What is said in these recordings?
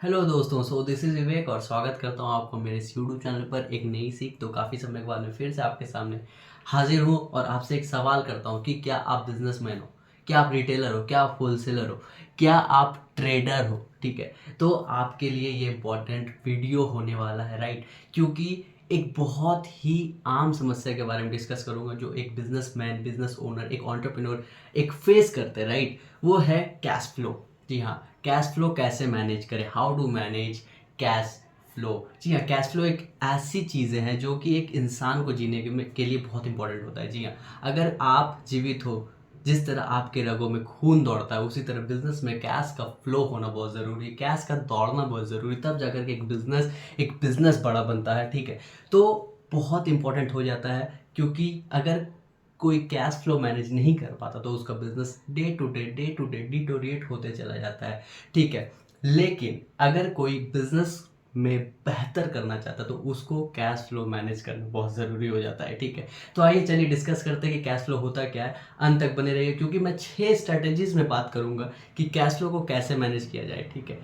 Hello दोस्तों, so this is विवेक और स्वागत करता हूँ आपको मेरे इस यूट्यूब चैनल पर एक नई सीख। तो काफ़ी समय के बाद मैं फिर से आपके सामने हाजिर हूँ और आपसे एक सवाल करता हूँ कि क्या आप बिजनेसमैन हो, क्या आप रिटेलर हो, क्या आप होलसेलर हो, क्या आप ट्रेडर हो। ठीक है, तो आपके लिए ये इम्पोर्टेंट वीडियो होने वाला है, राइट। क्योंकि एक बहुत ही आम समस्या के बारे में डिस्कस करूंगा जो एक बिजनेसमैन, बिजनेस ओनर, एक एंटरप्रेन्योर एक फेस करते हैं, राइट। वो है कैश फ्लो। जी हाँ, कैश फ्लो कैसे मैनेज करें, how to manage cash flow. जी हाँ, कैश फ्लो एक ऐसी चीज़ें हैं जो कि एक इंसान को जीने के लिए बहुत इंपॉर्टेंट होता है। जी हाँ, अगर आप जीवित हो, जिस तरह आपके रगों में खून दौड़ता है उसी तरह बिजनेस में कैश का फ्लो होना बहुत ज़रूरी है, कैश का दौड़ना बहुत ज़रूरी, तब जाकर के एक बिजनेस बड़ा बनता है। ठीक है, तो बहुत इंपॉर्टेंट हो जाता है, क्योंकि अगर कोई कैश फ्लो मैनेज नहीं कर पाता तो उसका business day to day deteriorate होते चला जाता है। ठीक है, लेकिन अगर कोई बिजनेस में बेहतर करना चाहता है तो उसको कैश फ्लो मैनेज करना बहुत ज़रूरी हो जाता है। ठीक है, तो आइए चलिए डिस्कस करते हैं कि कैश फ्लो होता क्या है। अंत तक बने रहिए, क्योंकि मैं 6 स्ट्रेटेजीज में बात करूंगा कि कैश फ्लो को कैसे मैनेज किया जाए। ठीक है,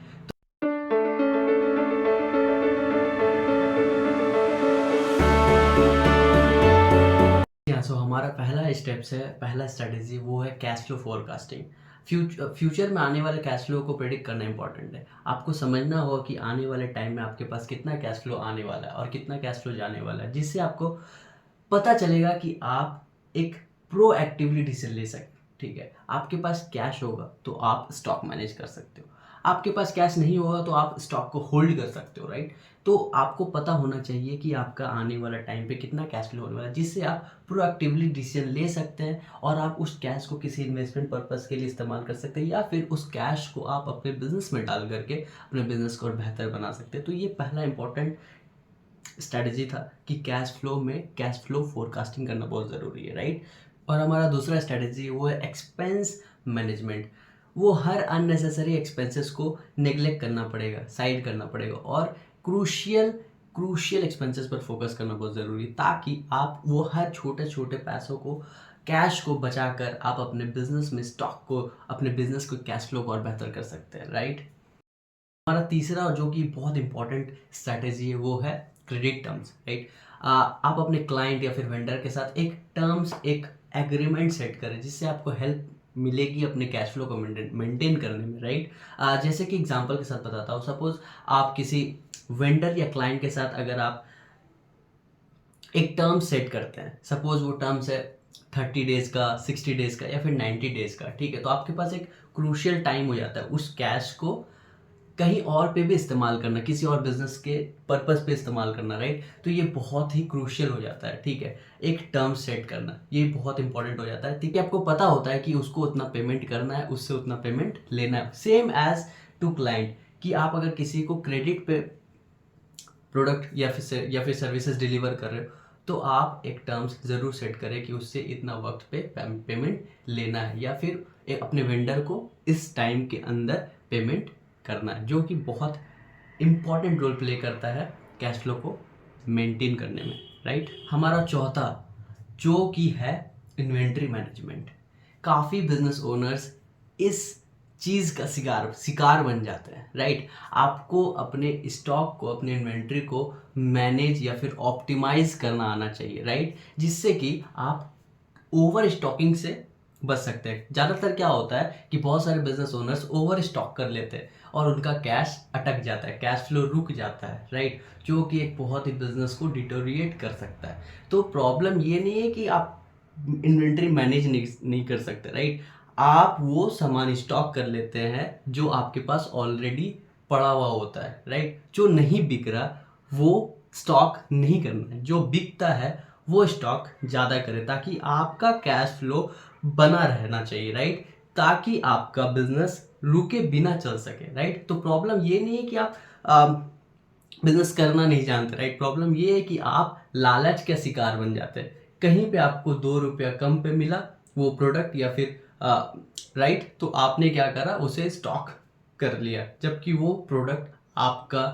यहाँ सो हमारा पहला स्टेप्स है, पहला स्ट्रेटेजी वो है कैश फ्लो फोरकास्टिंग। फ्यूचर में आने वाले कैश फ्लो को प्रेडिक्ट करना इंपॉर्टेंट है। आपको समझना होगा कि आने वाले टाइम में आपके पास कितना कैश फ्लो आने वाला है और कितना कैश फ्लो जाने वाला है, जिससे आपको पता चलेगा कि आप एक प्रो एक्टिवली डिसीजन ले सकते। ठीक है, आपके पास कैश होगा तो आप स्टॉक मैनेज कर सकते हो, आपके पास कैश नहीं होगा तो आप स्टॉक को होल्ड कर सकते हो, राइट। तो आपको पता होना चाहिए कि आपका आने वाला टाइम पे कितना कैश फ्लो होने वाला है, जिससे आप प्रोएक्टिवली डिसीजन ले सकते हैं और आप उस कैश को किसी इन्वेस्टमेंट पर्पस के लिए इस्तेमाल कर सकते हैं, या फिर उस कैश को आप अपने बिजनेस में डाल करके अपने बिजनेस को और बेहतर बना सकते हैं। तो ये पहला इंपॉर्टेंट स्ट्रैटेजी था कि कैश फ्लो फोरकास्टिंग करना बहुत ज़रूरी है, राइट। और हमारा दूसरा स्ट्रैटेजी वो है एक्सपेंस मैनेजमेंट। वो हर अननेसेसरी एक्सपेंसेस को नेग्लेक्ट करना पड़ेगा, साइड करना पड़ेगा, और क्रूशियल क्रूशियल एक्सपेंसेस पर फोकस करना बहुत ज़रूरी है, ताकि आप वो हर छोटे छोटे पैसों को, कैश को बचाकर आप अपने बिजनेस में स्टॉक को, अपने बिजनेस को, कैश फ्लो को और बेहतर कर सकते हैं, राइट। हमारा तीसरा जो कि बहुत इंपॉर्टेंट स्ट्रैटेजी है वो है क्रेडिट टर्म्स, राइट। आप अपने क्लाइंट या फिर वेंडर के साथ एक एग्रीमेंट सेट करें, जिससे आपको हेल्प मिलेगी अपने कैश फ्लो को मेंटेन करने में, राइट। जैसे कि एग्जांपल के साथ बताता हूँ, सपोज आप किसी वेंडर या क्लाइंट के साथ अगर आप एक टर्म सेट करते हैं, सपोज वो टर्म्स है 30 डेज का, 60 डेज का, या फिर 90 डेज का। ठीक है, तो आपके पास एक क्रूशियल टाइम हो जाता है उस कैश को कहीं और पे भी इस्तेमाल करना, किसी और बिजनेस के पर्पस पे इस्तेमाल करना, राइट। तो ये बहुत ही क्रूशियल हो जाता है। ठीक है, एक टर्म सेट करना ये बहुत इंपॉर्टेंट हो जाता है, ठीक है। आपको पता होता है कि उसको उतना पेमेंट करना है, उससे उतना पेमेंट लेना है, सेम एज टू क्लाइंट। कि आप अगर किसी को क्रेडिट पे प्रोडक्ट या फिर सर्विसेज डिलीवर कर रहे हो, तो आप एक टर्म्स ज़रूर सेट करें कि उससे इतना वक्त पे पेमेंट लेना है, या फिर अपने वेंडर को इस टाइम के अंदर पेमेंट करना है, जो कि बहुत इम्पॉर्टेंट रोल प्ले करता है कैश फ्लो को मेंटेन करने में, राइट। हमारा चौथा जो कि है इन्वेंट्री मैनेजमेंट। काफ़ी बिजनेस ओनर्स इस चीज़ का शिकार शिकार बन जाते हैं, राइट। आपको अपने स्टॉक को, अपने इन्वेंट्री को मैनेज या फिर ऑप्टिमाइज करना आना चाहिए, राइट, जिससे कि आप ओवर स्टॉकिंग से बच सकते हैं। ज़्यादातर क्या होता है कि बहुत सारे बिजनेस ओनर्स ओवर स्टॉक कर लेते हैं और उनका कैश अटक जाता है, कैश फ्लो रुक जाता है, राइट, जो कि एक बहुत ही बिजनेस को डिटोरिएट कर सकता है। तो प्रॉब्लम ये नहीं है कि आप इन्वेंट्री मैनेज नहीं कर सकते, राइट। आप वो सामान स्टॉक कर लेते हैं जो आपके पास ऑलरेडी पड़ा हुआ होता है, राइट। जो नहीं बिक रहा वो स्टॉक नहीं करना है, जो बिकता है वो स्टॉक ज़्यादा करें, ताकि आपका कैश फ्लो बना रहना चाहिए, राइट, ताकि आपका बिजनेस रुके बिना चल सके, राइट। तो प्रॉब्लम ये नहीं है कि आप बिजनेस करना नहीं जानते, राइट। प्रॉब्लम ये है कि आप लालच के शिकार बन जाते हैं। कहीं पे आपको 2 रुपया कम पे मिला वो प्रोडक्ट या फिर राइट, तो आपने क्या करा, उसे स्टॉक कर लिया, जबकि वो प्रोडक्ट आपका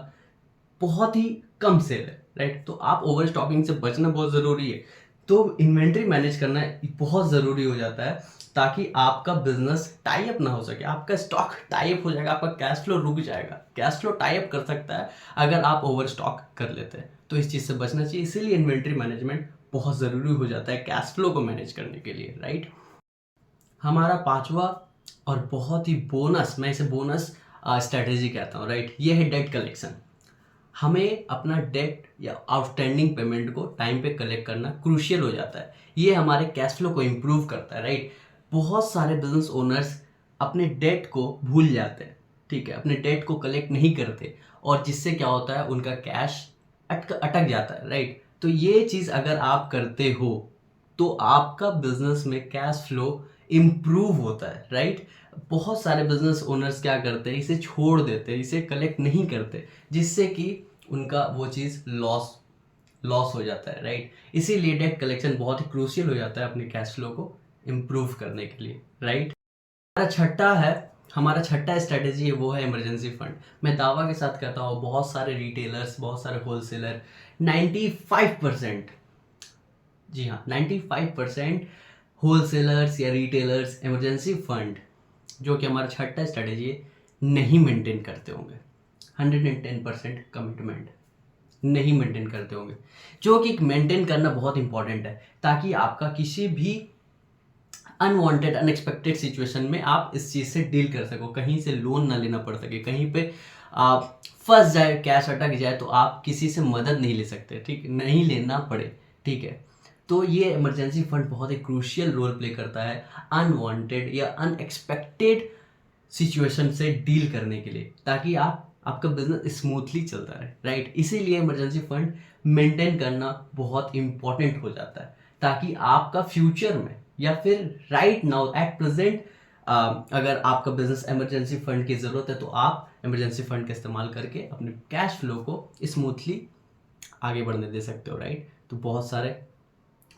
बहुत ही कम सेल है, राइट। तो आप ओवर स्टॉकिंग से बचना बहुत ज़रूरी है। तो इन्वेंट्री मैनेज करना बहुत ज़रूरी हो जाता है, ताकि आपका बिजनेस टाई अप ना हो सके, आपका स्टॉक टाई अप हो जाएगा, आपका कैश फ्लो रुक जाएगा। कैश फ्लो टाई अप कर सकता है अगर आप ओवर स्टॉक कर लेते हैं, तो इस चीज़ से बचना चाहिए। इसीलिए इन्वेंट्री मैनेजमेंट बहुत ज़रूरी हो जाता है कैश फ्लो को मैनेज करने के लिए, राइट। हमारा पांचवा और बहुत ही बोनस, मैं इसे बोनस स्ट्रेटेजी कहता हूँ, राइट, ये है डेट कलेक्शन। हमें अपना डेट या आउटस्टैंडिंग पेमेंट को टाइम पे कलेक्ट करना क्रूशियल हो जाता है। ये हमारे कैश फ्लो को इम्प्रूव करता है, राइट। बहुत सारे बिजनेस ओनर्स अपने डेट को भूल जाते हैं, ठीक है, अपने डेट को कलेक्ट नहीं करते, और जिससे क्या होता है, उनका कैश अटक जाता है, राइट। तो ये चीज़ अगर आप करते हो तो आपका बिजनेस में कैश फ्लो इम्प्रूव होता है, राइट। बहुत सारे बिजनेस ओनर्स क्या करते हैं, इसे छोड़ देते हैं, इसे कलेक्ट नहीं करते, जिससे कि उनका वो चीज़ लॉस हो जाता है, राइट। इसीलिए डेट कलेक्शन बहुत ही क्रूशियल हो जाता है अपने कैश फ्लो को इम्प्रूव करने के लिए, राइट। हमारा छठा स्ट्रेटेजी है, वो है इमरजेंसी फंड। मैं दावा के साथ कहता हूँ बहुत सारे रिटेलर्स, बहुत सारे होलसेलर, 95%, जी हाँ, 95% होलसेलर्स या रिटेलर्स इमरजेंसी फंड, जो कि हमारा छठा स्ट्रेटेजी है, नहीं मेंटेन करते होंगे। 110% कमिटमेंट नहीं मेंटेन करते होंगे, जो कि मेंटेन करना बहुत इंपॉर्टेंट है, ताकि आपका किसी भी अनवांटेड अनएक्सपेक्टेड सिचुएशन में आप इस चीज़ से डील कर सको, कहीं से लोन ना लेना पड़ सके, कहीं पे आप फंस जाए, कैश अटक जाए, तो आप किसी से मदद नहीं ले सकते, ठीक, नहीं लेना पड़े, ठीक है। तो ये इमरजेंसी फंड बहुत ही क्रूशियल रोल प्ले करता है अनवांटेड या अनएक्सपेक्टेड सिचुएशन से डील करने के लिए, ताकि आपका बिजनेस स्मूथली चलता रहे, राइट। इसीलिए इमरजेंसी फंड मेंटेन करना बहुत इंपॉर्टेंट हो जाता है, ताकि आपका फ्यूचर में या फिर राइट नाउ एट प्रेजेंट अगर आपका बिजनेस इमरजेंसी फंड की ज़रूरत है, तो आप इमरजेंसी फंड का इस्तेमाल करके अपने कैश फ्लो को स्मूथली आगे बढ़ने दे सकते हो, राइट। तो बहुत सारे,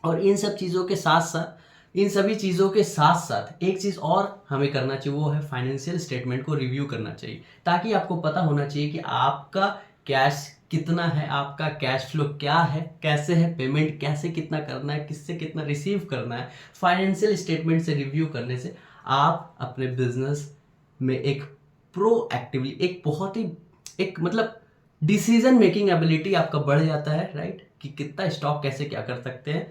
और इन सब चीज़ों के साथ साथ, इन सभी चीज़ों के साथ साथ एक चीज़ और हमें करना चाहिए, वो है फाइनेंशियल स्टेटमेंट को रिव्यू करना चाहिए, ताकि आपको पता होना चाहिए कि आपका कैश कितना है, आपका कैश फ्लो क्या है, कैसे है, पेमेंट कैसे कितना करना है, किससे कितना रिसीव करना है। फाइनेंशियल स्टेटमेंट से रिव्यू करने से आप अपने बिजनेस में एक प्रोएक्टिवली, एक बहुत ही एक मतलब डिसीजन मेकिंग एबिलिटी आपका बढ़ जाता है, राइट, कि कितना स्टॉक कैसे क्या कर सकते हैं,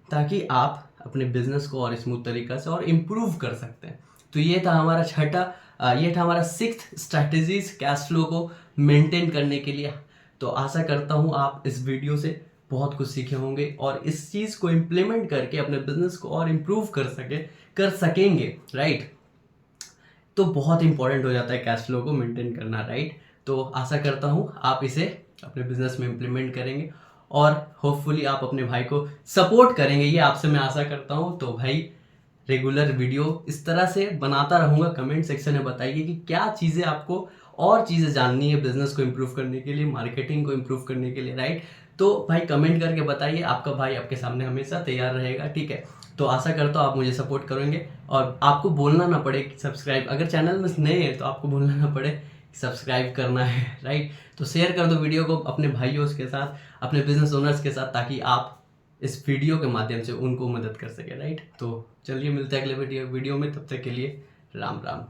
ताकि आप अपने बिजनेस को और स्मूथ तरीका से और इम्प्रूव कर सकते हैं। तो ये था हमारा सिक्स्थ स्ट्रैटेजीज कैश फ्लो को मेंटेन करने के लिए। तो आशा करता हूँ आप इस वीडियो से बहुत कुछ सीखे होंगे और इस चीज़ को इम्प्लीमेंट करके अपने बिजनेस को और इम्प्रूव कर सकेंगे, राइट। तो बहुत इंपॉर्टेंट हो जाता है कैश फ्लो को मेंटेन करना, राइट। तो आशा करता हूँ आप इसे अपने बिजनेस में इम्प्लीमेंट करेंगे और होपफुली आप अपने भाई को सपोर्ट करेंगे, ये आपसे मैं आशा करता हूँ। तो भाई रेगुलर वीडियो इस तरह से बनाता रहूँगा। कमेंट सेक्शन में बताइए कि क्या चीज़ें आपको और चीज़ें जाननी है बिजनेस को इम्प्रूव करने के लिए, मार्केटिंग को इम्प्रूव करने के लिए, राइट। तो भाई कमेंट करके बताइए, आपका भाई आपके सामने हमेशा तैयार रहेगा, ठीक है। तो आशा करता हूँ आप मुझे सपोर्ट करेंगे और आपको बोलना ना पड़े कि सब्सक्राइब, अगर चैनल में नए हैं तो आपको बोलना ना पड़े सब्सक्राइब करना है, राइट। तो शेयर कर दो वीडियो को अपने भाइयों के साथ, अपने बिजनेस ओनर्स के साथ, ताकि आप इस वीडियो के माध्यम से उनको मदद कर सके, राइट। तो चलिए मिलते हैं अगले वीडियो में, तब तक के लिए राम राम।